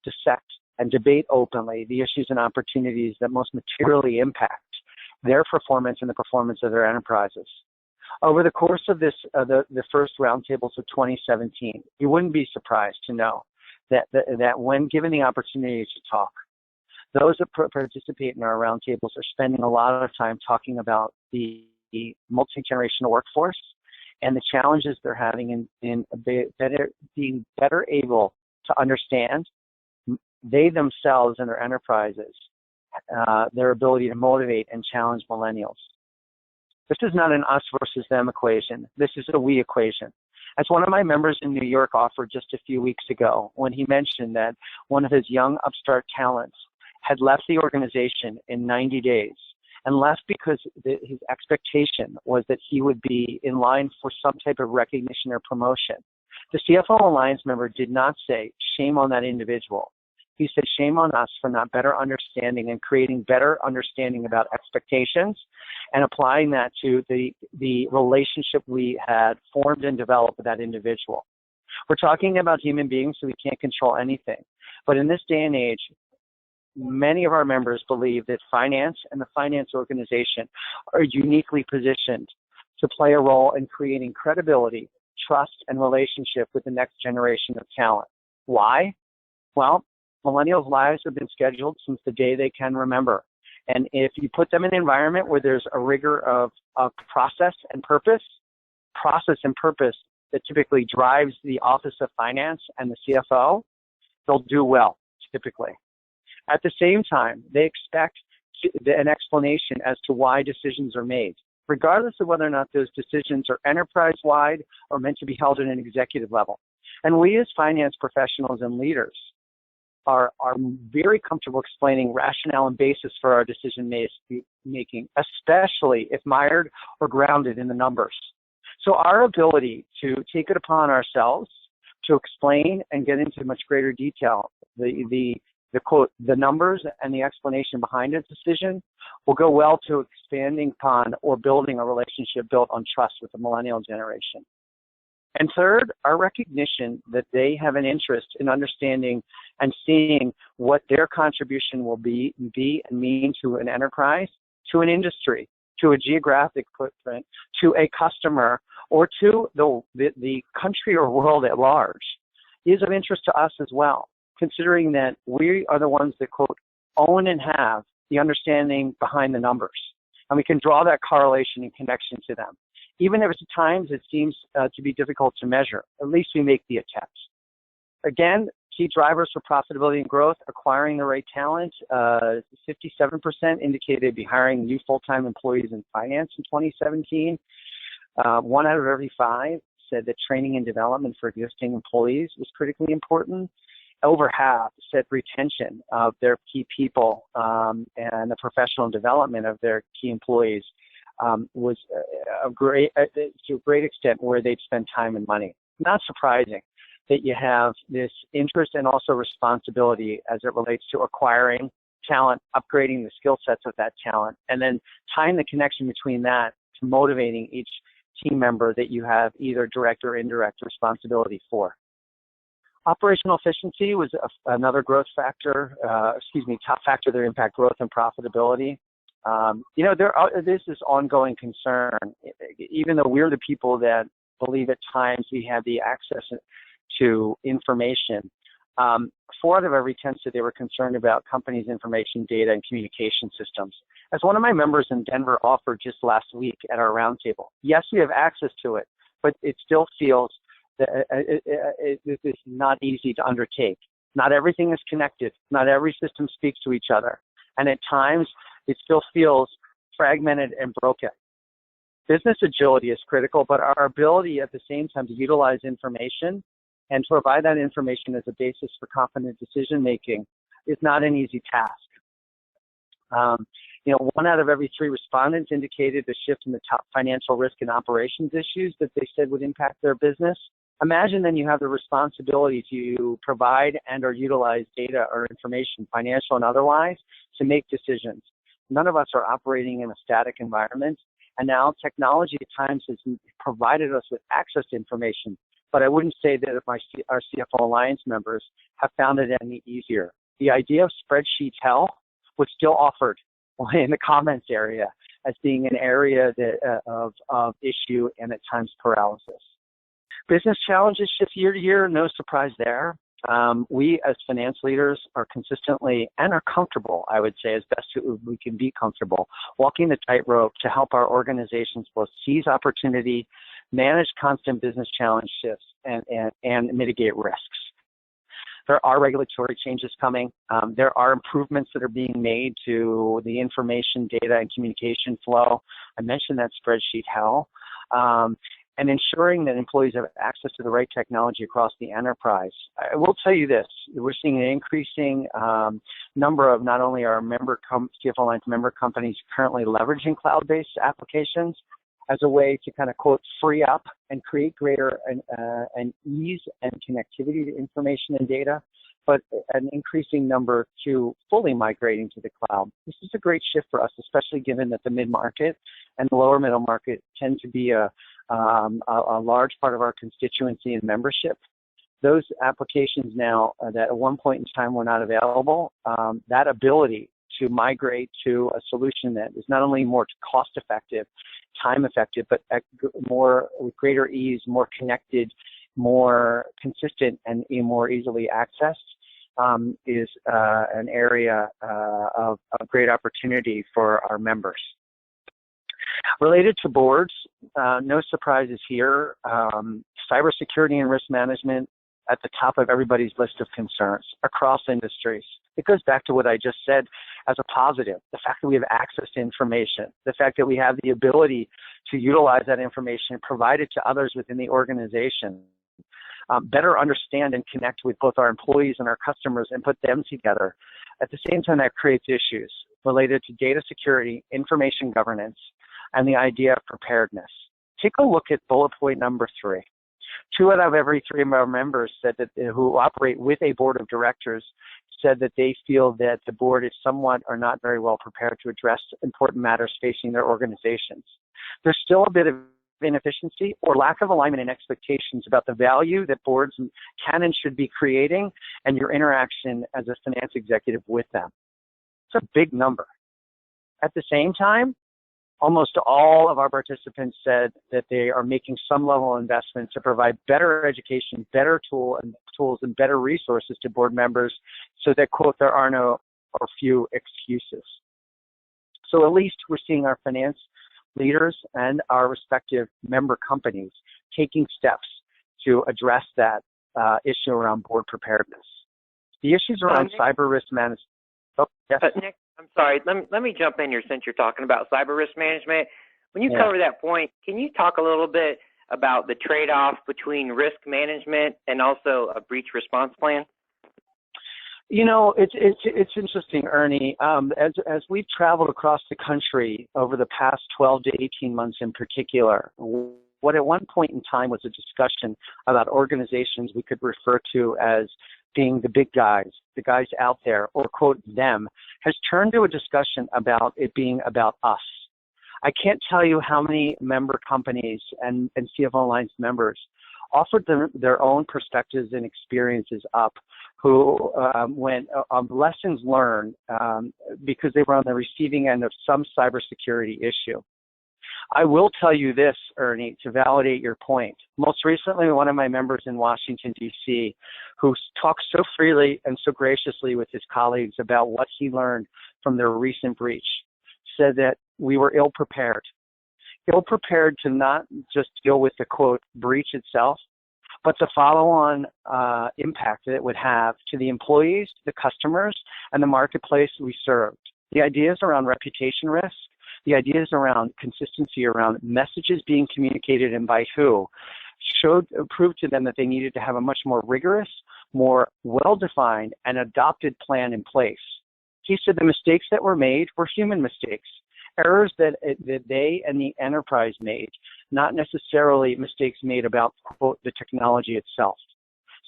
dissect, and debate openly the issues and opportunities that most materially impact their performance and the performance of their enterprises. Over the course of the first roundtables of 2017, you wouldn't be surprised to know that when given the opportunity to talk, those that participate in our roundtables are spending a lot of time talking about the multi-generational workforce and the challenges they're having in being better able to understand they themselves and their enterprises, their ability to motivate and challenge millennials. This is not an us versus them equation. This is a we equation. As one of my members in New York offered just a few weeks ago when he mentioned that one of his young upstart talents had left the organization in 90 days and left because his expectation was that he would be in line for some type of recognition or promotion. The CFO Alliance member did not say, shame on that individual. He said, shame on us for not better understanding and creating better understanding about expectations and applying that to the relationship we had formed and developed with that individual. We're talking about human beings, so we can't control anything. But in this day and age, many of our members believe that finance and the finance organization are uniquely positioned to play a role in creating credibility, trust, and relationship with the next generation of talent. Why? Well, millennials' lives have been scheduled since the day they can remember. And if you put them in an environment where there's a rigor of process and purpose that typically drives the Office of Finance and the CFO, they'll do well, typically. At the same time, they expect an explanation as to why decisions are made, regardless of whether or not those decisions are enterprise-wide or meant to be held at an executive level. And we as finance professionals and leaders are very comfortable explaining rationale and basis for our decision making, especially if mired or grounded in the numbers. So our ability to take it upon ourselves to explain and get into much greater detail the quote, the numbers and the explanation behind a decision will go well to expanding upon or building a relationship built on trust with the millennial generation. And third, our recognition that they have an interest in understanding and seeing what their contribution will be and mean to an enterprise, to an industry, to a geographic footprint, to a customer, or to the country or world at large is of interest to us as well, considering that we are the ones that, quote, own and have the understanding behind the numbers. And we can draw that correlation and connection to them. Even if at times it seems to be difficult to measure, at least we make the attempt. Again, key drivers for profitability and growth, acquiring the right talent. 57% indicated they'd be hiring new full-time employees in finance in 2017. 1 out of every 5 said that training and development for existing employees was critically important. Over half said retention of their key people and the professional development of their key employees was to a great extent where they'd spend time and money. Not surprising that you have this interest and also responsibility as it relates to acquiring talent, upgrading the skill sets of that talent, and then tying the connection between that to motivating each team member that you have either direct or indirect responsibility for. Operational efficiency was another growth factor, top factor that impact growth and profitability. This is ongoing concern, even though we're the people that believe at times we have the access to information. 4 out of every 10 said they were concerned about companies' information, data, and communication systems. As one of my members in Denver offered just last week at our roundtable, yes, we have access to it, but it still feels that it's not easy to undertake. Not everything is connected. Not every system speaks to each other. And at times, it still feels fragmented and broken. Business agility is critical, but our ability at the same time to utilize information and to provide that information as a basis for confident decision-making is not an easy task. 1 out of every 3 respondents indicated a shift in the top financial risk and operations issues that they said would impact their business. Imagine then you have the responsibility to provide and or utilize data or information, financial and otherwise, to make decisions. None of us are operating in a static environment, and now technology at times has provided us with access to information, but I wouldn't say that our CFO Alliance members have found it any easier. The idea of spreadsheet hell was still offered in the comments area as being an area of issue and at times paralysis. Business challenges shift year to year, no surprise there. We as finance leaders are consistently and are comfortable, I would say, as best we can be comfortable, walking the tightrope to help our organizations both seize opportunity, manage constant business challenge shifts, and mitigate risks. There are regulatory changes coming. There are improvements that are being made to the information, data, and communication flow. I mentioned that spreadsheet hell. And ensuring that employees have access to the right technology across the enterprise. I will tell you this, we're seeing an increasing number of not only our CFO Alliance member companies currently leveraging cloud-based applications, as a way to kind of, quote, free up and create greater and ease and connectivity to information and data, but an increasing number to fully migrating to the cloud. This is a great shift for us, especially given that the mid-market and the lower middle market tend to be a large part of our constituency and membership. Those applications now that at one point in time were not available, that ability to migrate to a solution that is not only more cost-effective, time-effective, but more with greater ease, more connected, more consistent, and more easily accessed is an area of great opportunity for our members. Related to boards, no surprises here. Cybersecurity and risk management at the top of everybody's list of concerns across industries. It goes back to what I just said as a positive, the fact that we have access to information, the fact that we have the ability to utilize that information and provide it to others within the organization, better understand and connect with both our employees and our customers and put them together. At the same time, that creates issues related to data security, information governance, and the idea of preparedness. Take a look at bullet point number 3. 2 out of every 3 of our members said that who operate with a board of directors said that they feel that the board is somewhat or not very well prepared to address important matters facing their organizations. There's still a bit of inefficiency or lack of alignment and expectations about the value that boards can and should be creating and your interaction as a finance executive with them. It's a big number. At the same time, almost all of our participants said that they are making some level of investment to provide better education, better tools, and better resources to board members so that, quote, there are no or few excuses. So at least we're seeing our finance leaders and our respective member companies taking steps to address that issue around board preparedness. The issues around cyber risk management. Oh, yes. Nick, I'm sorry. Let me jump in here since you're talking about cyber risk management. When you cover that point, can you talk a little bit about the trade-off between risk management and also a breach response plan? You know, it's interesting, Ernie. As we've traveled across the country over the past 12 to 18 months in particular, what at one point in time was a discussion about organizations we could refer to as being the big guys, the guys out there, or quote them, has turned to a discussion about it being about us. I can't tell you how many member companies and CFO Alliance members offered their own perspectives and experiences up who went lessons learned because they were on the receiving end of some cybersecurity issue. I will tell you this, Ernie, to validate your point. Most recently, one of my members in Washington, D.C., who talked so freely and so graciously with his colleagues about what he learned from their recent breach, said that we were ill-prepared to not just deal with the, quote, breach itself, but the follow-on impact that it would have to the employees, the customers, and the marketplace we served. The ideas around reputation risk, the ideas around consistency around messages being communicated and by who proved to them that they needed to have a much more rigorous, more well-defined and adopted plan in place. He said the mistakes that were made were human mistakes, errors that they and the enterprise made, not necessarily mistakes made about, quote, the technology itself.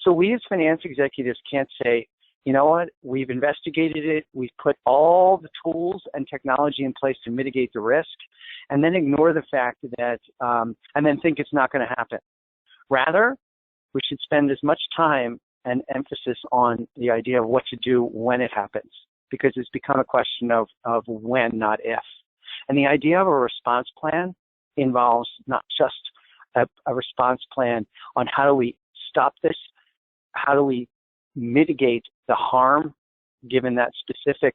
So we as finance executives can't say, you know what, we've investigated it, we've put all the tools and technology in place to mitigate the risk, and then ignore the fact that, and then think it's not going to happen. Rather, we should spend as much time and emphasis on the idea of what to do when it happens, because it's become a question of when, not if. And the idea of a response plan involves not just a response plan on how do we stop this, how do we mitigate the harm given that specific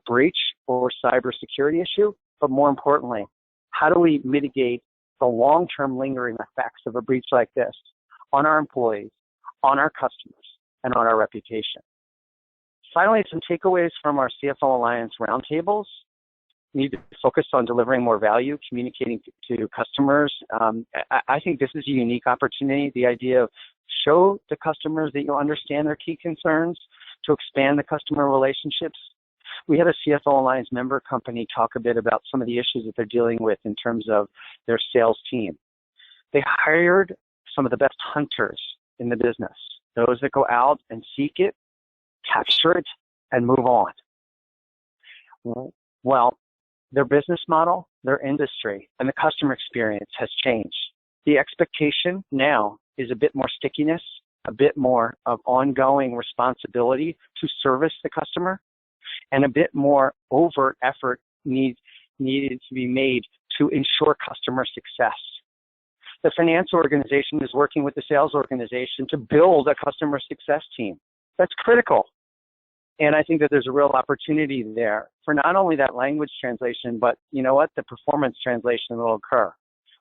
breach or cybersecurity issue, but more importantly, how do we mitigate the long-term lingering effects of a breach like this on our employees, on our customers, and on our reputation. Finally, some takeaways from our CFO Alliance roundtables. We need to focus on delivering more value, communicating to customers. I think this is a unique opportunity, the idea of show the customers that you understand their key concerns, to expand the customer relationships, We had a CFO Alliance member company talk a bit about some of the issues that they're dealing with in terms of their sales team. They hired some of the best hunters in the business, those that go out and seek it, capture it, and move on. Well, their business model, their industry, and the customer experience has changed. The expectation now is a bit more stickiness, a bit more of ongoing responsibility to service the customer, and a bit more overt effort needed to be made to ensure customer success. The finance organization is working with the sales organization to build a customer success team. That's critical. And I think that there's a real opportunity there for not only that language translation, but you know what, the performance translation will occur.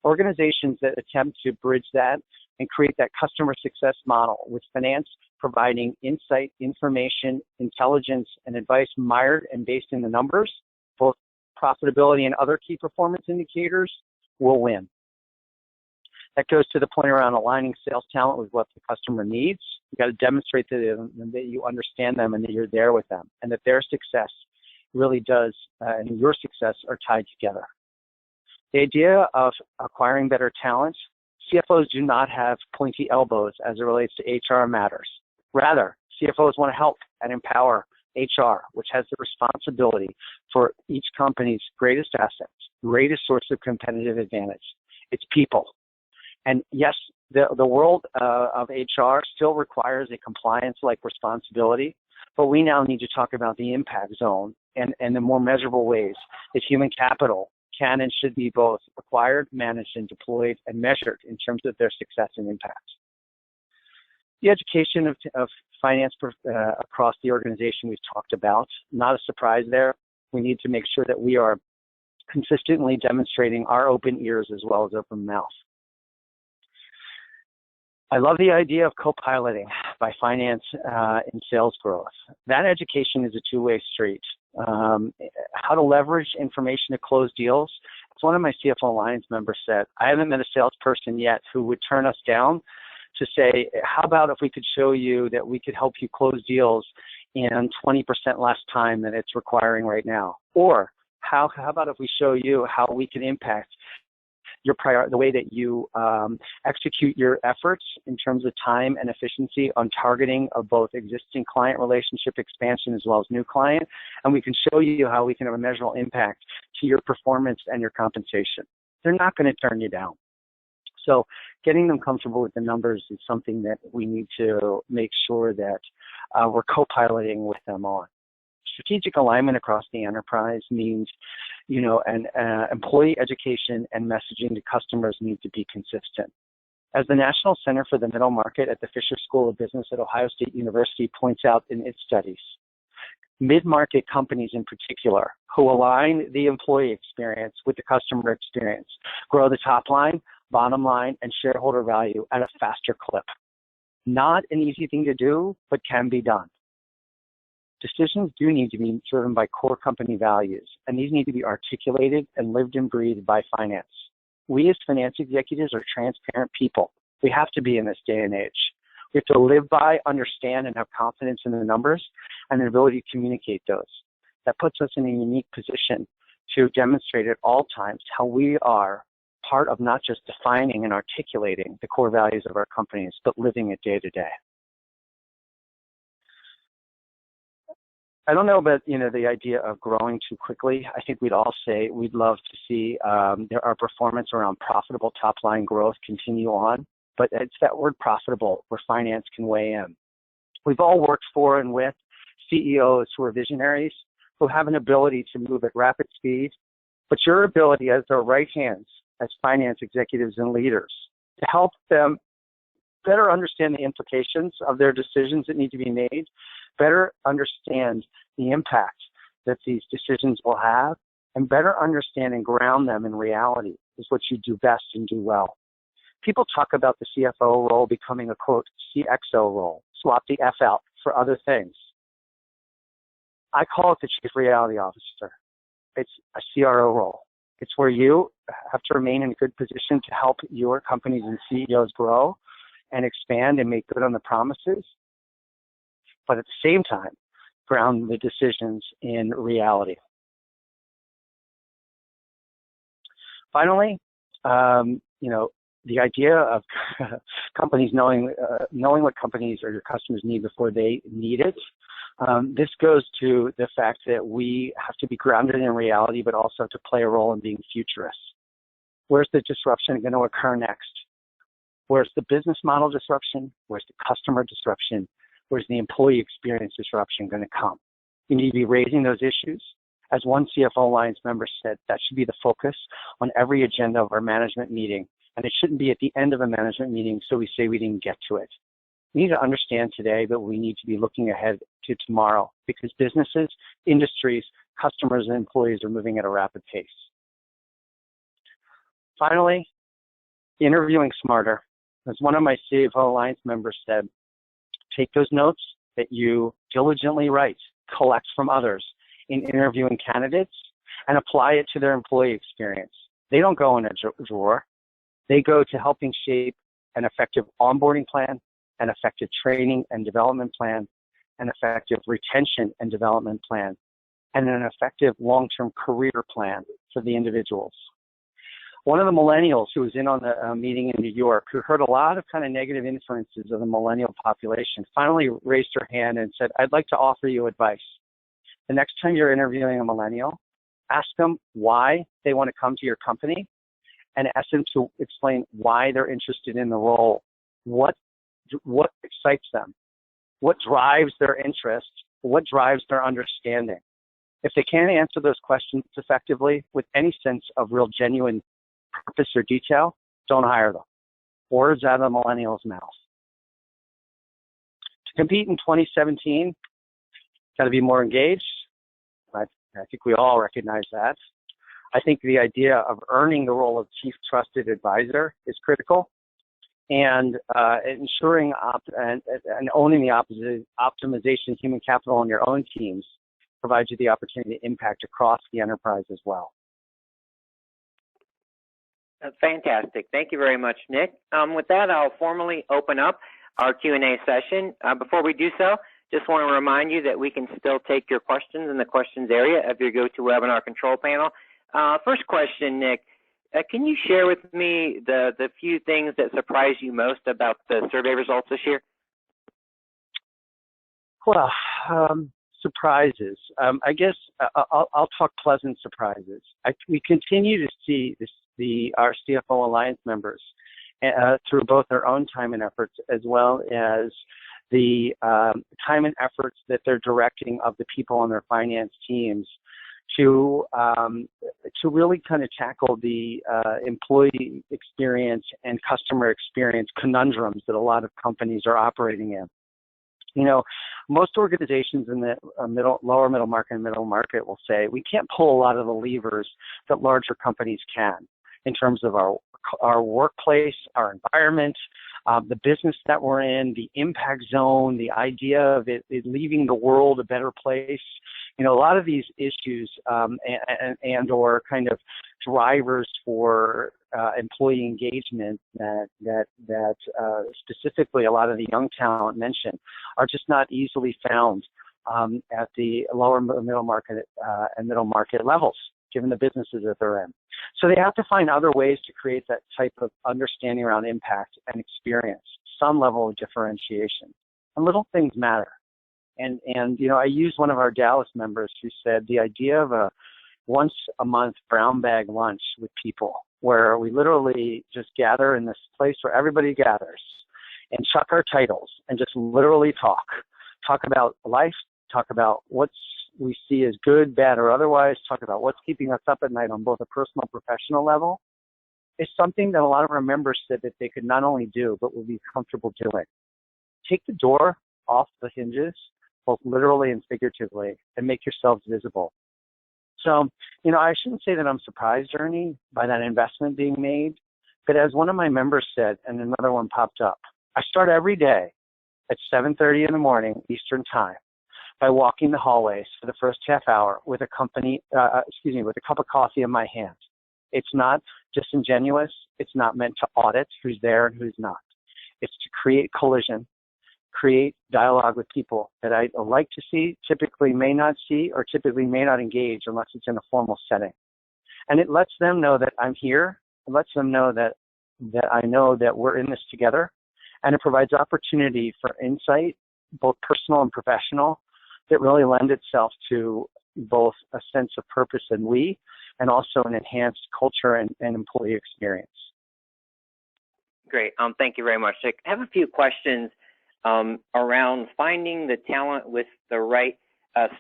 Organizations that attempt to bridge that and create that customer success model with finance providing insight, information, intelligence, and advice mired and based in the numbers, both profitability and other key performance indicators, will win. That goes to the point around aligning sales talent with what the customer needs. You've got to demonstrate to them that you understand them and that you're there with them, and that their success really does and your success are tied together. The idea of acquiring better talent, CFOs do not have pointy elbows as it relates to HR matters. Rather, CFOs want to help and empower HR, which has the responsibility for each company's greatest assets, greatest source of competitive advantage. It's people. And yes, the world of HR still requires a compliance-like responsibility, but we now need to talk about the impact zone and the more measurable ways that human capital can and should be both acquired, managed, and deployed and measured in terms of their success and impact. The education of finance across the organization we've talked about, not a surprise there. We need to make sure that we are consistently demonstrating our open ears as well as open mouth. I love the idea of co-piloting by finance in sales growth. That education is a two-way street. How to leverage information to close deals. As one of my CFO Alliance members said, I haven't met a salesperson yet who would turn us down to say, how about if we could show you that we could help you close deals in 20% less time than it's requiring right now? Or how about if we show you how we can impact the way that you execute your efforts in terms of time and efficiency on targeting of both existing client relationship expansion as well as new client, and we can show you how we can have a measurable impact to your performance and your compensation. They're not going to turn you down. So getting them comfortable with the numbers is something that we need to make sure that we're co-piloting with them on. Strategic alignment across the enterprise means, employee education and messaging to customers need to be consistent. As the National Center for the Middle Market at the Fisher School of Business at Ohio State University points out in its studies, mid-market companies in particular who align the employee experience with the customer experience grow the top line, bottom line, and shareholder value at a faster clip. Not an easy thing to do, but can be done. Decisions do need to be driven by core company values, and these need to be articulated and lived and breathed by finance. We as finance executives are transparent people. We have to be in this day and age. We have to live by, understand, and have confidence in the numbers and the ability to communicate those. That puts us in a unique position to demonstrate at all times how we are part of not just defining and articulating the core values of our companies, but living it day to day. I don't know about, the idea of growing too quickly. I think we'd all say we'd love to see our performance around profitable top-line growth continue on, but it's that word profitable where finance can weigh in. We've all worked for and with CEOs who are visionaries, who have an ability to move at rapid speed, but your ability as their right hands, as finance executives and leaders, to help them better understand the implications of their decisions that need to be made, better understand the impact that these decisions will have, and better understand and ground them in reality is what you do best and do well. People talk about the CFO role becoming a, quote, CXO role, swap the F out for other things. I call it the Chief Reality Officer. It's a CRO role. It's where you have to remain in a good position to help your companies and CEOs grow and expand and make good on the promises. But at the same time, ground the decisions in reality. Finally, the idea of companies knowing what companies or your customers need before they need it. This goes to the fact that we have to be grounded in reality, but also to play a role in being futurists. Where's the disruption going to occur next? Where's the business model disruption? Where's the customer disruption? Where's the employee experience disruption going to come? You need to be raising those issues. As one CFO Alliance member said, that should be the focus on every agenda of our management meeting. And it shouldn't be at the end of a management meeting so we say we didn't get to it. We need to understand today that we need to be looking ahead to tomorrow because businesses, industries, customers, and employees are moving at a rapid pace. Finally, interviewing smarter. As one of my CFO Alliance members said, take those notes that you diligently write, collect from others in interviewing candidates, and apply it to their employee experience. They don't go in a drawer. They go to helping shape an effective onboarding plan, an effective training and development plan, an effective retention and development plan, and an effective long-term career plan for the individuals. One of the millennials who was in on the meeting in New York, who heard a lot of kind of negative influences of the millennial population, finally raised her hand and said, I'd like to offer you advice. The next time you're interviewing a millennial, ask them why they want to come to your company and ask them to explain why they're interested in the role. What excites them? What drives their interest? What drives their understanding? If they can't answer those questions effectively with any sense of real genuine purpose or detail, don't hire them. Words out of the millennial's mouth. To compete in 2017, got to be more engaged. I think we all recognize that. I think the idea of earning the role of chief trusted advisor is critical, and ensuring and owning the optimization human capital on your own teams provides you the opportunity to impact across the enterprise as well. Fantastic. Thank you very much, Nick. With that, I'll formally open up our Q&A session. Before we do so, just want to remind you that we can still take your questions in the questions area of your GoToWebinar control panel. First question, Nick. Can you share with me the few things that surprised you most about the survey results this year? Well, surprises. I guess I'll talk pleasant surprises. We continue to see our CFO Alliance members through both their own time and efforts as well as the time and efforts that they're directing of the people on their finance teams to really kind of tackle the employee experience and customer experience conundrums that a lot of companies are operating in. You know, most organizations in the lower middle market and middle market will say we can't pull a lot of the levers that larger companies can in terms of our workplace, our environment, the business that we're in, the impact zone, the idea of it leaving the world a better place. You know, a lot of these issues and or kind of drivers for employee engagement that specifically a lot of the young talent mentioned are just not easily found at the lower middle market and middle market levels, given the businesses that they're in. So they have to find other ways to create that type of understanding around impact and experience, some level of differentiation. And little things matter. And you know, I used one of our Dallas members who said the idea of a once a month brown bag lunch with people where we literally just gather in this place where everybody gathers and chuck our titles and just literally talk about life, talk about what's we see as good, bad, or otherwise, talk about what's keeping us up at night on both a personal and professional level, is something that a lot of our members said that they could not only do, but would be comfortable doing. Take the door off the hinges, both literally and figuratively, and make yourselves visible. So, you know, I shouldn't say that I'm surprised, Ernie, by that investment being made, but as one of my members said, and another one popped up, I start every day at 7:30 in the morning Eastern Time by walking the hallways for the first half hour with a cup of coffee in my hand. It's not disingenuous. It's not meant to audit who's there and who's not. It's to create collision, create dialogue with people that I like to see, typically may not see, or typically may not engage unless it's in a formal setting. And it lets them know that I'm here. It lets them know that I know that we're in this together. And it provides opportunity for insight, both personal and professional, that really lend itself to both a sense of purpose and and also an enhanced culture and employee experience. Great. Thank you very much, Dick. I have a few questions around finding the talent with the right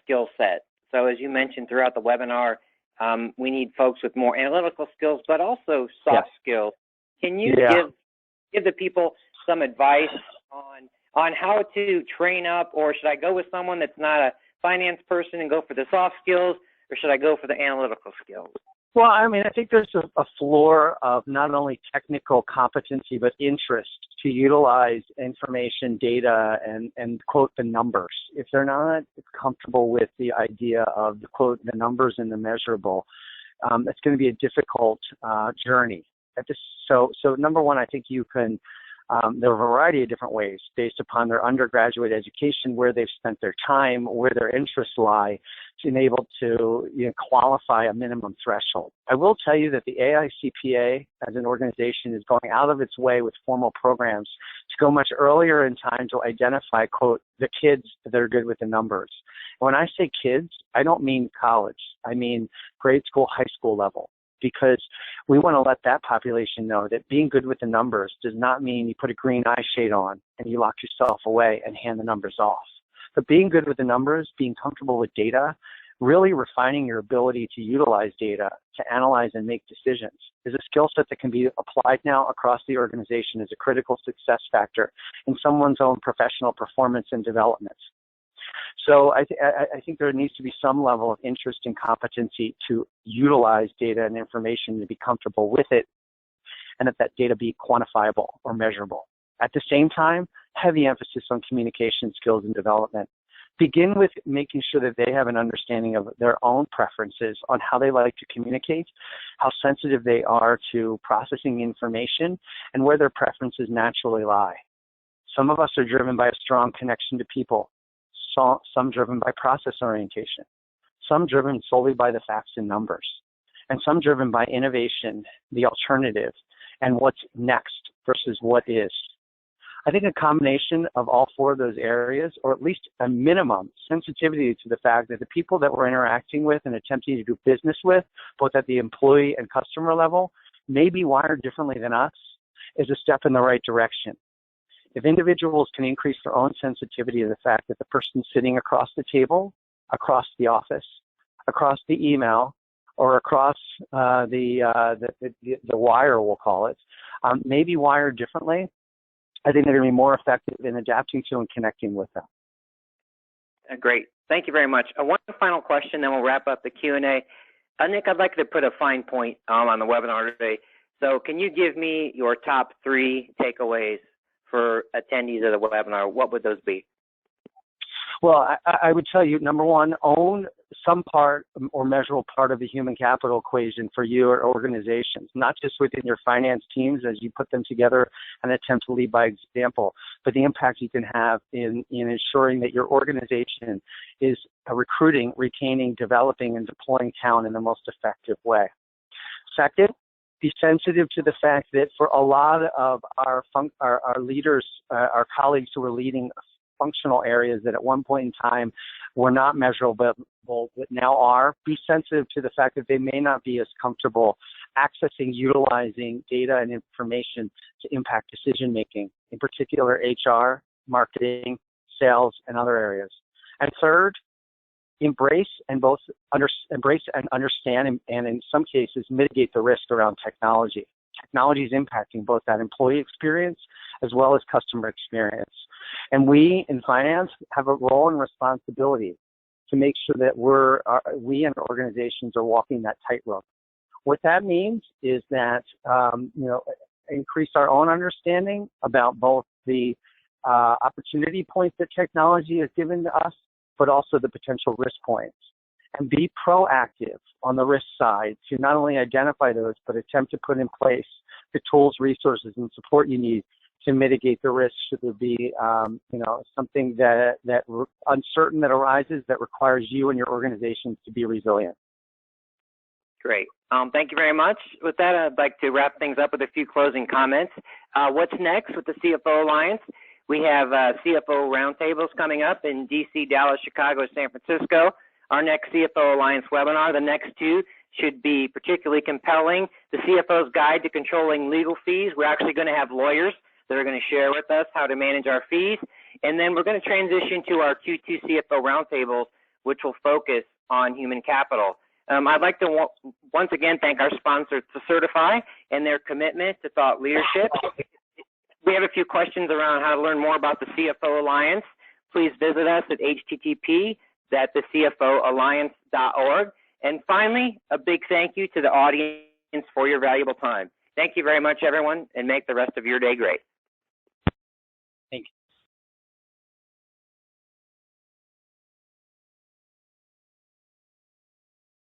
skill set. So as you mentioned throughout the webinar, we need folks with more analytical skills, but also soft skills. Can you give the people some advice on how to train up, or should I go with someone that's not a finance person and go for the soft skills, or should I go for the analytical skills? Well, I mean, I think there's a floor of not only technical competency, but interest to utilize information, data, and quote, the numbers. If they're not comfortable with the idea of the quote, the numbers and the measurable, it's going to be a difficult journey. So number one, I think you can, there are a variety of different ways based upon their undergraduate education, where they've spent their time, where their interests lie, to enable to qualify a minimum threshold. I will tell you that the AICPA as an organization is going out of its way with formal programs to go much earlier in time to identify, quote, the kids that are good with the numbers. When I say kids, I don't mean college. I mean grade school, high school level. Because we want to let that population know that being good with the numbers does not mean you put a green eye shade on and you lock yourself away and hand the numbers off. But being good with the numbers, being comfortable with data, really refining your ability to utilize data to analyze and make decisions is a skill set that can be applied now across the organization as a critical success factor in someone's own professional performance and development. So I think there needs to be some level of interest and competency to utilize data and information to be comfortable with it, and that data be quantifiable or measurable. At the same time, heavy emphasis on communication skills and development. Begin with making sure that they have an understanding of their own preferences on how they like to communicate, how sensitive they are to processing information, and where their preferences naturally lie. Some of us are driven by a strong connection to people. Some driven by process orientation, some driven solely by the facts and numbers, and some driven by innovation, the alternative, and what's next versus what is. I think a combination of all four of those areas, or at least a minimum sensitivity to the fact that the people that we're interacting with and attempting to do business with, both at the employee and customer level, may be wired differently than us, is a step in the right direction. If individuals can increase their own sensitivity to the fact that the person sitting across the table, across the office, across the email, or across the wire, we'll call it, may be wired differently, I think they're going to be more effective in adapting to and connecting with them. Great. Thank you very much. One final question, then we'll wrap up the Q&A. Nick, I'd like to put a fine point on the webinar today. So can you give me your top 3 takeaways for attendees of the webinar? What would those be? Well, I would tell you, number one, own some part or measurable part of the human capital equation for your organizations, not just within your finance teams as you put them together and attempt to lead by example, but the impact you can have in ensuring that your organization is recruiting, retaining, developing, and deploying talent in the most effective way. Second, be sensitive to the fact that for a lot of our leaders, our colleagues who are leading functional areas that at one point in time were not measurable, but now are, be sensitive to the fact that they may not be as comfortable accessing, utilizing data and information to impact decision making, in particular HR, marketing, sales, and other areas. And third, embrace and understand and in some cases mitigate the risk around technology. Technology is impacting both that employee experience as well as customer experience. And we in finance have a role and responsibility to make sure that we and our organizations are walking that tightrope. What that means is that, increase our own understanding about both the opportunity points that technology has given to us, but also the potential risk points. And be proactive on the risk side to not only identify those, but attempt to put in place the tools, resources, and support you need to mitigate the risk should there be, something that uncertain that arises that requires you and your organizations to be resilient. Great. Thank you very much. With that, I'd like to wrap things up with a few closing comments. What's next with the CFO Alliance? We have CFO Roundtables coming up in DC, Dallas, Chicago, San Francisco. Our next CFO Alliance webinar, the next two, should be particularly compelling. The CFO's Guide to Controlling Legal Fees. We're actually going to have lawyers that are going to share with us how to manage our fees. And then we're going to transition to our Q2 CFO Roundtables, which will focus on human capital. I'd like to once again thank our sponsor, Certify, and their commitment to thought leadership. We have a few questions around how to learn more about the CFO Alliance. Please visit us at http://cfoalliance.org. And finally, a big thank you to the audience for your valuable time. Thank you very much, everyone, and make the rest of your day great. Thank you.